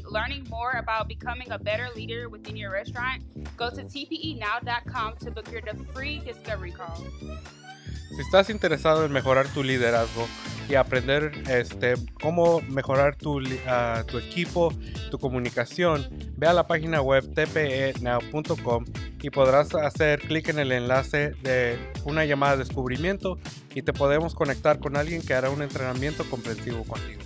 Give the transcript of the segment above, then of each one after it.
learning more about becoming a better leader within your restaurant, go to tpenow.com to book your free discovery call. Si estás interesado en mejorar tu liderazgo y aprender cómo mejorar tu equipo, tu comunicación, ve a la página web tpenow.com y podrás hacer clic en el enlace de una llamada de descubrimiento y te podemos conectar con alguien que hará un entrenamiento comprensivo contigo.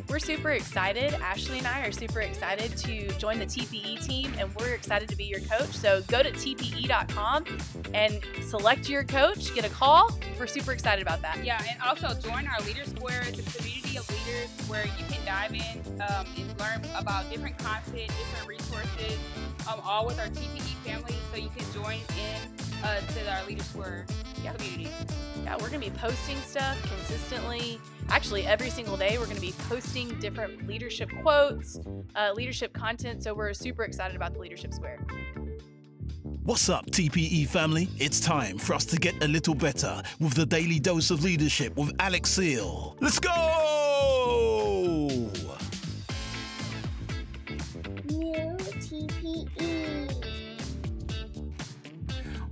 We're super excited. Ashley and I are super excited to join the TPE team, and we're excited to be your coach. So go to tpe.com and select your coach, get a call. We're super excited about that. Yeah, and also join our Leader Square. It's a community of leaders where you can dive in and learn about different content, different resources, all with our TPE family. So you can join in to our Leader Square community. Yeah, we're going to be posting stuff consistently. Actually, every single day, we're going to be posting different leadership quotes, leadership content. So we're super excited about the Leadership Square. What's up, TPE family? It's time for us to get a little better with the Daily Dose of Leadership with Alex Seal. Let's go! New TPE.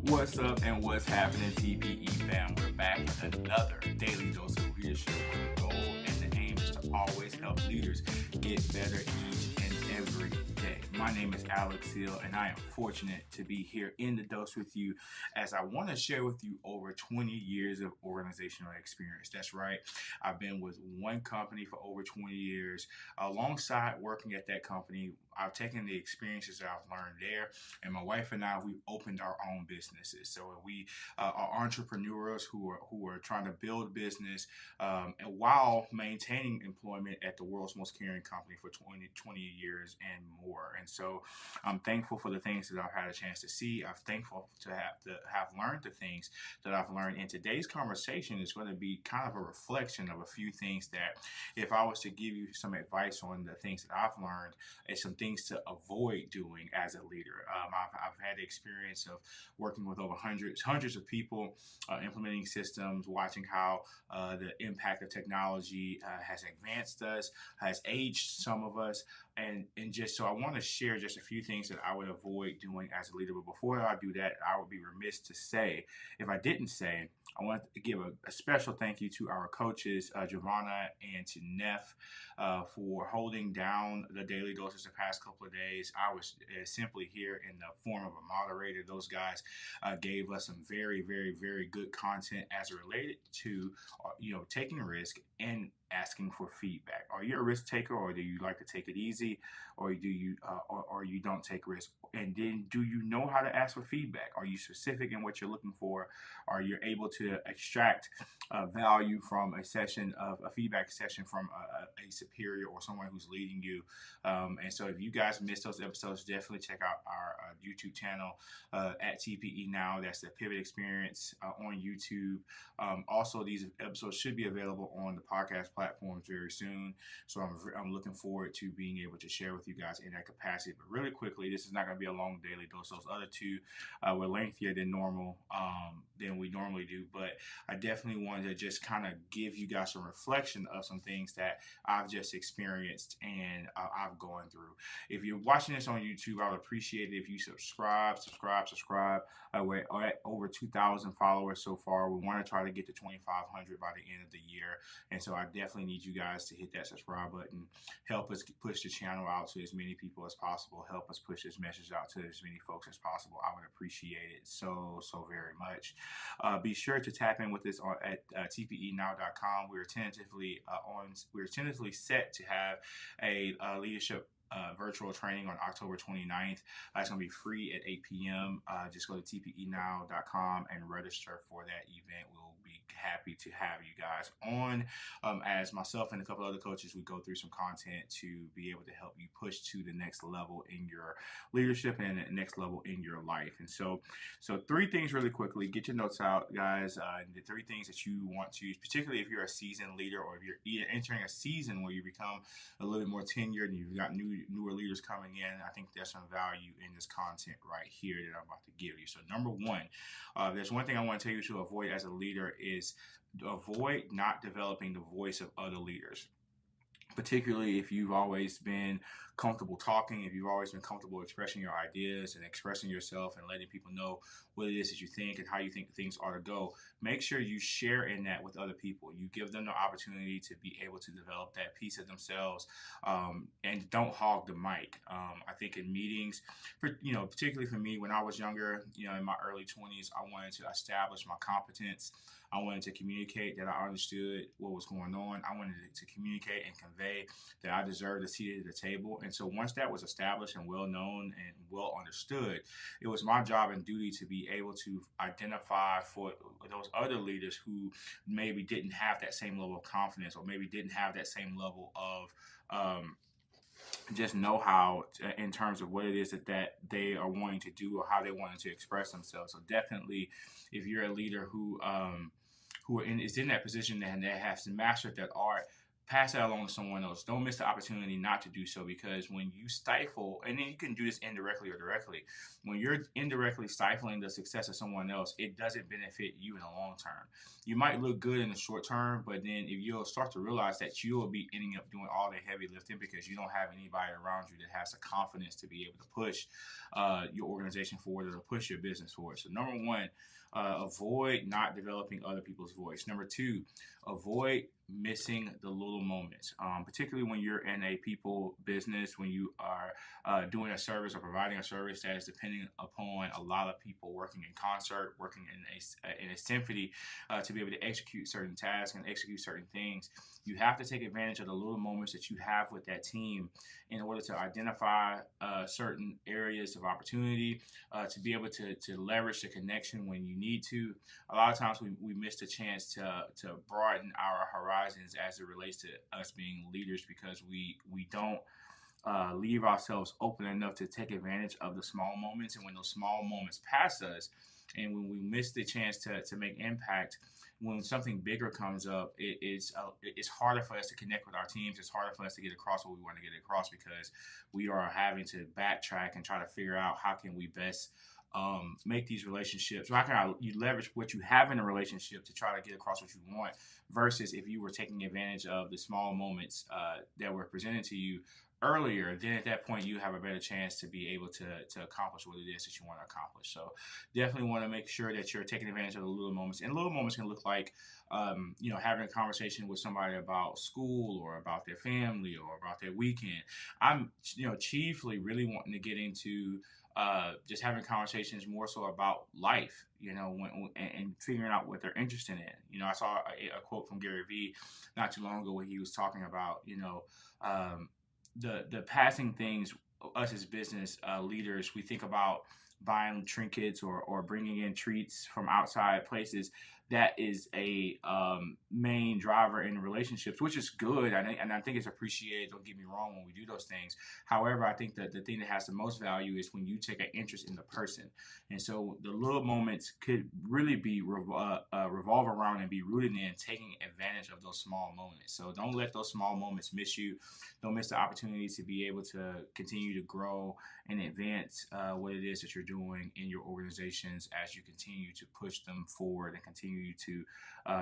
What's up and what's happening, TPE fam? We're back with another Daily Dose of Leadership with the goal and the aim is to always help leaders get better each and every day. My name is Alex Seal, and I am fortunate to be here in the Dose with you as I want to share with you over 20 years of organizational experience. That's right. I've been with one company for over 20 years. Alongside working at that company, I've taken the experiences that I've learned there, and my wife and I, we've opened our own businesses. So we are entrepreneurs who are trying to build business and while maintaining employment at the world's most caring company for 20 years and more. And so I'm thankful for the things that I've had a chance to see. I'm thankful to have learned the things that I've learned. And today's conversation is going to be kind of a reflection of a few things that, if I was to give you some advice on the things that I've learned, it's some things to avoid doing as a leader. I've had the experience of working with over hundreds of people, implementing systems, watching how the impact of technology has advanced us, has aged some of us, and just so I want to share just a few things that I would avoid doing as a leader. But before I do that, I would be remiss to say, if I didn't say, I want to give a special thank you to our coaches, Giovanna and to Neff, for holding down the Daily Doses the past couple of days. I was simply here in the form of a moderator. Those guys gave us some very, very, very good content as it related to, taking risk and asking for feedback. Are you a risk taker, or do you like to take it easy, or do you or you don't take risk? And then, do you know how to ask for feedback? Are you specific in what you're looking for? Are you able to extract value from a feedback session from a superior or someone who's leading you? And so, if you guys missed those episodes, definitely check out our YouTube channel at TPE Now. That's the Pivot Experience on YouTube. Also, these episodes should be available on the podcast platforms very soon. So I'm looking forward to being able to share with you guys in that capacity. But really quickly, this is not going to be a long daily dose. Those other two were lengthier than we normally do. But I definitely wanted to just kind of give you guys some reflection of some things that I've just experienced and I've gone through. If you're watching this on YouTube, I would appreciate it if you subscribe. We're at over 2,000 followers so far. We want to try to get to 2,500 by the end of the year. And so I definitely need you guys to hit that subscribe button. Help us push the channel out to as many people as possible. Help us push this message out to as many folks as possible. I would appreciate it so very much. Be sure to tap in with us at tpenow.com. We're tentatively set to have a leadership virtual training on October 29th. It's going to be free at 8 p.m. Just go to tpenow.com and register for that event. We'll be happy to have you guys on as myself and a couple other coaches. We go through some content to be able to help you push to the next level in your leadership and the next level in your life. And so 3 things really quickly. Get your notes out, guys. The 3 things that you want to use, particularly if you're a seasoned leader or if you're entering a season where you become a little bit more tenured and you've got newer leaders coming in. I think there's some value in this content right here that I'm about to give you. So number 1, there's one thing I want to tell you to avoid as a leader is avoid not developing the voice of other leaders. particularly if you've always been comfortable talking, if you've always been comfortable expressing your ideas and expressing yourself and letting people know what it is that you think and how you think things ought to go. Make sure you share in that with other people. You give them the opportunity to be able to develop that piece of themselves, and don't hog the mic. I think in meetings, particularly for me when I was younger, in my early 20s, I wanted to establish my competence. I wanted to communicate that I understood what was going on. I wanted to communicate and convey that I deserved a seat at the table. And so once that was established and well known and well understood, it was my job and duty to be able to identify for those other leaders who maybe didn't have that same level of confidence, or maybe didn't have that same level of just know-how in terms of what it is that they are wanting to do or how they wanted to express themselves. So definitely, if you're a leader who is in that position and that has mastered that art, pass that along to someone else. Don't miss the opportunity not to do so, because when you stifle, and then you can do this indirectly or directly, when you're indirectly stifling the success of someone else, it doesn't benefit you in the long term. You might look good in the short term, but then if you'll start to realize that you'll be ending up doing all the heavy lifting because you don't have anybody around you that has the confidence to be able to push your organization forward or to push your business forward. So number one, avoid not developing other people's voice. Number two, avoid missing the little moments, particularly when you're in a people business, when you are doing a service or providing a service that is depending upon a lot of people working in concert, working in a symphony to be able to execute certain tasks and execute certain things. You have to take advantage of the little moments that you have with that team in order to identify certain areas of opportunity, to be able to leverage the connection when you need to. A lot of times we miss the chance to broaden our horizons as it relates to us being leaders, because we don't leave ourselves open enough to take advantage of the small moments. And when those small moments pass us, and when we miss the chance to make impact, when something bigger comes up, it's harder for us to connect with our teams. It's harder for us to get across what we want to get across, because we are having to backtrack and try to figure out how can we best make these relationships. How can you leverage what you have in a relationship to try to get across what you want, versus if you were taking advantage of the small moments that were presented to you earlier, then at that point you have a better chance to be able to accomplish what it is that you want to accomplish. So definitely want to make sure that you're taking advantage of the little moments. And little moments can look like having a conversation with somebody about school or about their family or about their weekend. I'm chiefly really wanting to get into just having conversations more so about life, and figuring out what they're interested in. I saw a quote from Gary Vee not too long ago where he was talking about, the passing things. Us as business leaders, we think about buying trinkets or bringing in treats from outside places. That is a main driver in relationships, which is good. And I think it's appreciated. Don't get me wrong when we do those things. However, I think that the thing that has the most value is when you take an interest in the person. And so the little moments could really be revolve around and be rooted in taking advantage of those small moments. So don't let those small moments miss you. Don't miss the opportunity to be able to continue to grow and advance what it is that you're doing in your organizations as you continue to push them forward and continue to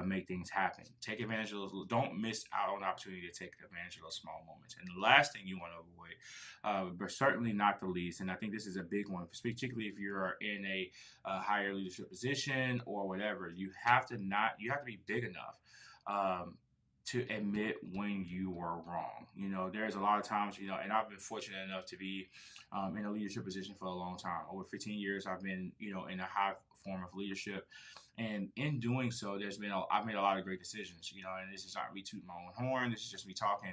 make things happen. Take advantage of those. Don't miss out on the opportunity to take advantage of those small moments. And the last thing you want to avoid, but certainly not the least, and I think this is a big one, particularly if you're in a higher leadership position or whatever, you have to be big enough to admit when you are wrong. There's a lot of times, and I've been fortunate enough to be in a leadership position for a long time. Over 15 years, I've been, in a high form of leadership. And in doing so, I've made a lot of great decisions, and this is not me tooting my own horn. This is just me talking.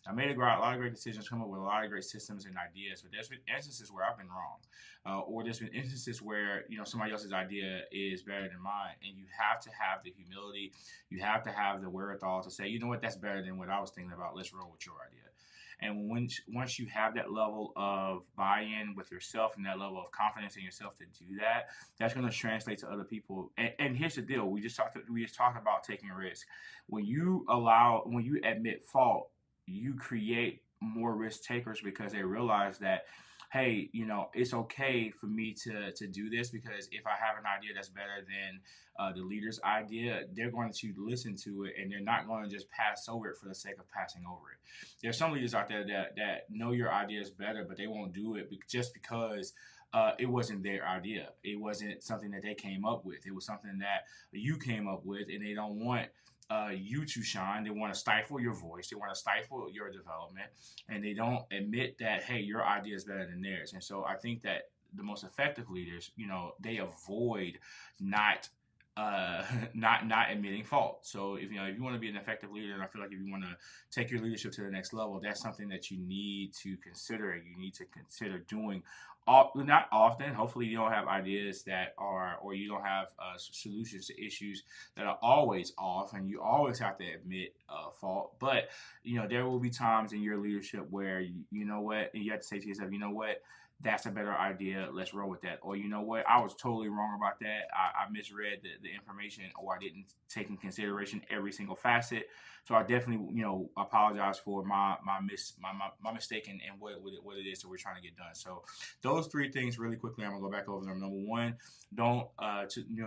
I made a lot of great decisions, come up with a lot of great systems and ideas, but there's been instances where I've been wrong, or there's been instances where, somebody else's idea is better than mine. And you have to have the humility. You have to have the wherewithal to say, you know what, that's better than what I was thinking about. Let's roll with your idea. And once you have that level of buy-in with yourself and that level of confidence in yourself to do that, that's going to translate to other people. And here's the deal: we just talked about taking a risk. When you admit fault, you create more risk takers, because they realize that hey, it's okay for me to do this, because if I have an idea that's better than the leader's idea, they're going to listen to it, and they're not going to just pass over it for the sake of passing over it. There's some leaders out there that know your idea is better, but they won't do it just because it wasn't their idea. It wasn't something that they came up with. It was something that you came up with, and they don't want you to shine. They want to stifle your voice. They want to stifle your development, and they don't admit that, hey, your idea is better than theirs. And so I think that the most effective leaders, they avoid not not admitting fault. So if you want to be an effective leader, and I feel like if you want to take your leadership to the next level, that's something that you need to consider. You need to consider doing. Not often. Hopefully, you don't have ideas that are, or you don't have solutions to issues that are always off, and you always have to admit fault. But there will be times in your leadership where you know what, and you have to say to yourself, you know what, that's a better idea. Let's roll with that. Or you know what, I was totally wrong about that. I misread the information, or I didn't take in consideration every single facet. So I definitely, apologize for my mistake and what it is that we're trying to get done. So those three things really quickly, I'm gonna go back over them. Number one, don't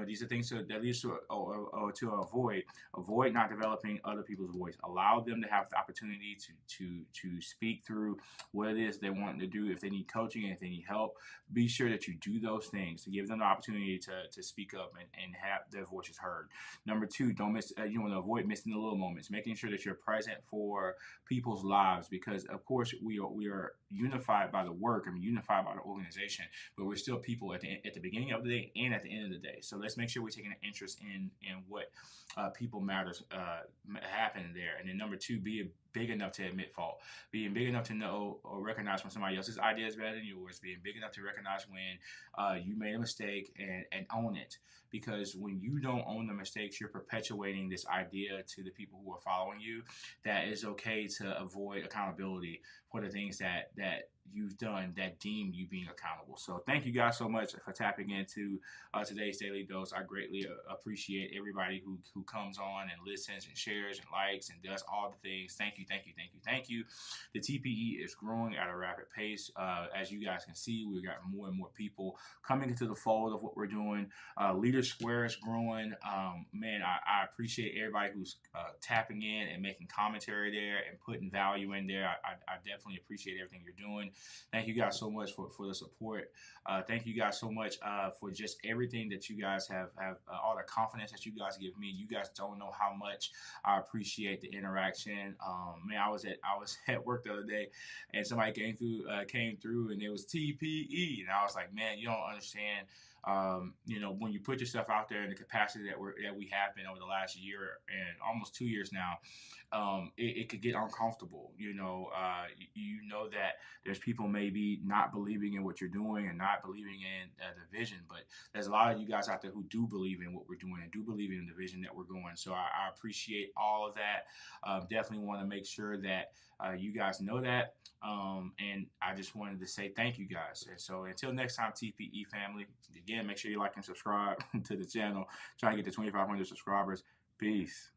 these are things that leads to avoid not developing other people's voice. Allow them to have the opportunity to speak through what it is they want to do. If they need coaching and if they need help, be sure that you do those things to give them the opportunity to speak up and have their voices heard. Number two, don't miss. You want to avoid missing the little moments, making sure that you're present for people's lives, because of course we are unified by the work and unified by the organization, but we're still people at the beginning of the day and at the end of the day. So let's make sure we're taking an interest in what people matters happening there. And then number two, be big enough to admit fault, being big enough to know or recognize when somebody else's idea is better than yours, being big enough to recognize when you made a mistake and own it. Because when you don't own the mistakes, you're perpetuating this idea to the people who are following you that it's okay to avoid accountability for the things that you've done that deem you being accountable. So thank you guys so much for tapping into today's Daily Dose. I greatly appreciate everybody who comes on and listens and shares and likes and does all the things. Thank you, thank you, thank you, thank you. The TPE is growing at a rapid pace. As you guys can see, we've got more and more people coming into the fold of what we're doing. Leader Square is growing. Man, I appreciate everybody who's tapping in and making commentary there and putting value in there. I definitely appreciate everything you're doing. Thank you guys so much for the support. Thank you guys so much for just everything that you guys have all the confidence that you guys give me. You guys don't know how much I appreciate the interaction. Man, I was at work the other day, and somebody came through, and it was TPE, and I was like, man, you don't understand. When you put yourself out there in the capacity that we have been over the last year and almost 2 years now, it could get uncomfortable. You know that there's people maybe not believing in what you're doing and not believing in the vision, but there's a lot of you guys out there who do believe in what we're doing and do believe in the vision that we're going. So I appreciate all of that. Definitely want to make sure that you guys know that. And I just wanted to say thank you guys. And so until next time, TPE family, again, make sure you like and subscribe to the channel. Trying to get to 2,500 subscribers. Peace.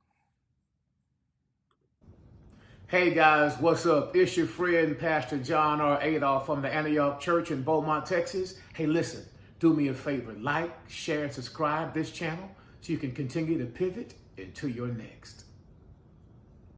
Hey guys, what's up? It's your friend, Pastor John R. Adolph from the Antioch Church in Beaumont, Texas. Hey, listen, do me a favor. Like, share, and subscribe this channel so you can continue to pivot into your next.